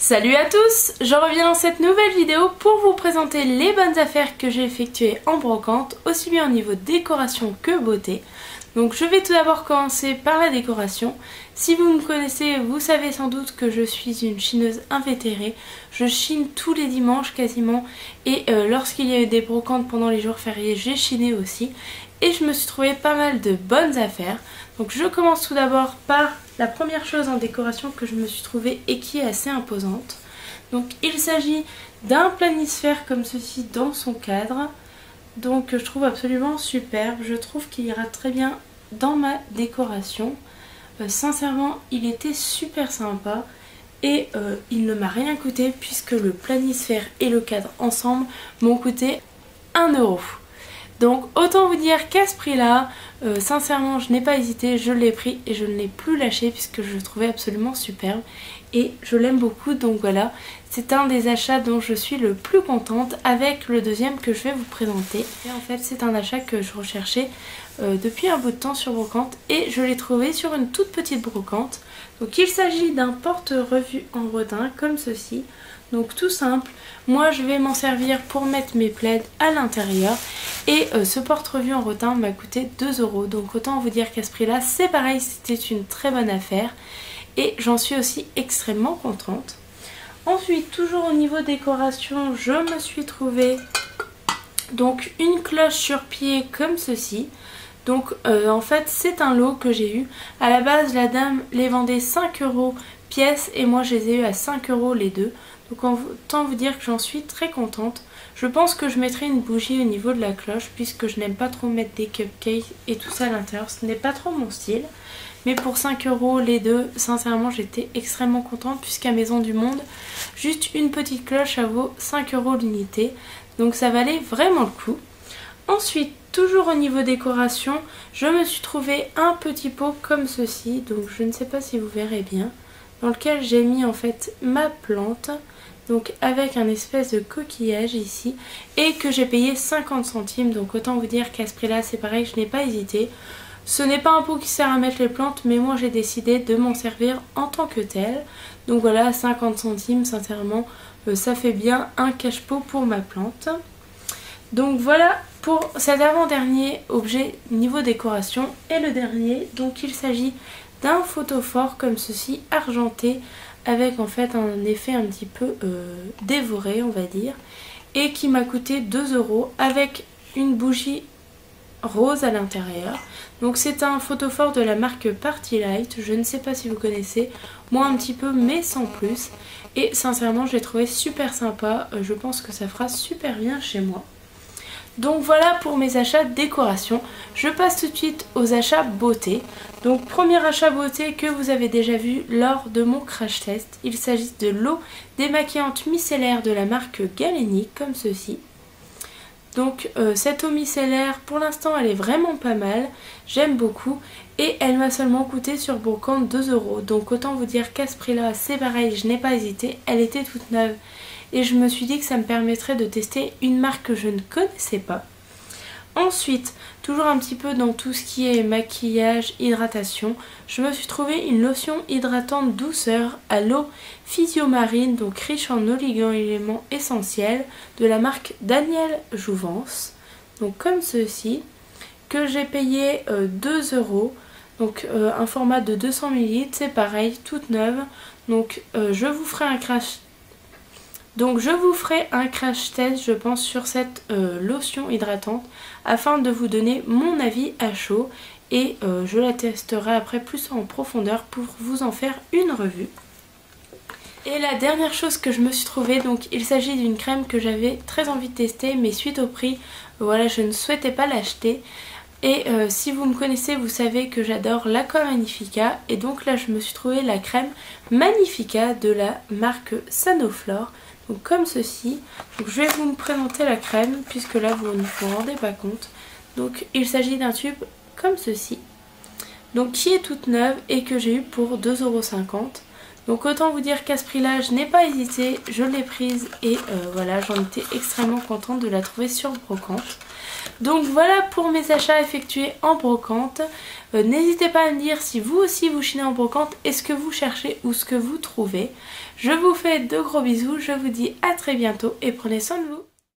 Salut à tous, je reviens dans cette nouvelle vidéo pour vous présenter les bonnes affaires que j'ai effectuées en brocante, aussi bien au niveau décoration que beauté. Donc je vais tout d'abord commencer par la décoration. Si vous me connaissez, vous savez sans doute que je suis une chineuse invétérée. Je chine tous les dimanches quasiment et lorsqu'il y a eu des brocantes pendant les jours fériés, j'ai chiné aussi. Et je me suis trouvé pas mal de bonnes affaires. Donc je commence tout d'abord par la première chose en décoration que je me suis trouvée et qui est assez imposante. Donc il s'agit d'un planisphère comme ceci dans son cadre. Donc je trouve absolument superbe. Je trouve qu'il ira très bien dans ma décoration. Sincèrement, il était super sympa. Et il ne m'a rien coûté puisque le planisphère et le cadre ensemble m'ont coûté 1 €. Donc autant vous dire qu'à ce prix là, sincèrement je n'ai pas hésité, je l'ai pris et je ne l'ai plus lâché puisque je le trouvais absolument superbe et je l'aime beaucoup. Donc voilà, c'est un des achats dont je suis le plus contente avec le deuxième que je vais vous présenter. Et en fait c'est un achat que je recherchais depuis un bout de temps sur brocante et je l'ai trouvé sur une toute petite brocante. Donc il s'agit d'un porte-revue en redin comme ceci. Donc tout simple, moi je vais m'en servir pour mettre mes plaids à l'intérieur et ce porte-revue en redin m'a coûté 2 €. Donc autant vous dire qu'à ce prix là c'est pareil, c'était une très bonne affaire et j'en suis aussi extrêmement contente. Ensuite, toujours au niveau décoration, je me suis trouvé donc une cloche sur pied comme ceci. Donc en fait c'est un lot que j'ai eu. À la base la dame les vendait 5 € pièce et moi je les ai eu à 5 € les deux. Donc autant vous dire que j'en suis très contente. Je pense que je mettrai une bougie au niveau de la cloche puisque je n'aime pas trop mettre des cupcakes et tout ça à l'intérieur. Ce n'est pas trop mon style. Mais pour 5 € les deux, sincèrement j'étais extrêmement contente puisqu'à Maison du Monde, juste une petite cloche ça vaut 5 € l'unité. Donc ça valait vraiment le coup. Ensuite, toujours au niveau décoration, je me suis trouvé un petit pot comme ceci. Donc je ne sais pas si vous verrez bien. Dans lequel j'ai mis en fait ma plante. Donc avec un espèce de coquillage ici. Et que j'ai payé 50 centimes. Donc autant vous dire qu'à ce prix là c'est pareil, je n'ai pas hésité. Ce n'est pas un pot qui sert à mettre les plantes. Mais moi j'ai décidé de m'en servir en tant que tel. Donc voilà, 50 centimes sincèrement. Ça fait bien un cache-pot pour ma plante. Donc voilà pour cet avant-dernier objet niveau décoration. Et le dernier, donc il s'agit d'un photophore comme ceci, argenté, avec en fait un effet un petit peu dévoré on va dire, et qui m'a coûté 2 € avec une bougie rose à l'intérieur. Donc c'est un photophore de la marque Party Light, je ne sais pas si vous connaissez, moi un petit peu mais sans plus, et sincèrement je l'ai trouvé super sympa, je pense que ça fera super bien chez moi. Donc voilà pour mes achats décoration. Je passe tout de suite aux achats beauté. Donc premier achat beauté que vous avez déjà vu lors de mon crash test. Il s'agit de l'eau démaquillante micellaire de la marque Galénic comme ceci. Donc cette eau micellaire pour l'instant elle est vraiment pas mal. J'aime beaucoup et elle m'a seulement coûté sur brocante 2 €. Donc autant vous dire qu'à ce prix là c'est pareil, je n'ai pas hésité. Elle était toute neuve. Et je me suis dit que ça me permettrait de tester une marque que je ne connaissais pas. Ensuite, toujours un petit peu dans tout ce qui est maquillage, hydratation, je me suis trouvé une lotion hydratante douceur à l'eau physiomarine, donc riche en oligo-éléments essentiels, de la marque Daniel Jouvence. Donc comme ceci, que j'ai payé 2 €. Donc un format de 200 ml, c'est pareil, toute neuve. Donc je vous ferai un crash test je pense sur cette lotion hydratante afin de vous donner mon avis à chaud et je la testerai après plus en profondeur pour vous en faire une revue. Et la dernière chose que je me suis trouvée, donc il s'agit d'une crème que j'avais très envie de tester mais suite au prix, voilà je ne souhaitais pas l'acheter. Et si vous me connaissez, vous savez que j'adore l'Aqua Magnifica. Et donc là, je me suis trouvé la crème Magnifica de la marque Sanoflore. Donc comme ceci. Donc je vais vous présenter la crème, puisque là, vous ne vous rendez pas compte. Donc il s'agit d'un tube comme ceci. Donc qui est toute neuve et que j'ai eu pour 2,50 €. Donc autant vous dire qu'à ce prix-là, je n'ai pas hésité, je l'ai prise et voilà, j'en étais extrêmement contente de la trouver sur brocante. Donc voilà pour mes achats effectués en brocante. N'hésitez pas à me dire si vous aussi vous chinez en brocante et ce que vous cherchez ou ce que vous trouvez. Je vous fais de gros bisous, je vous dis à très bientôt et prenez soin de vous.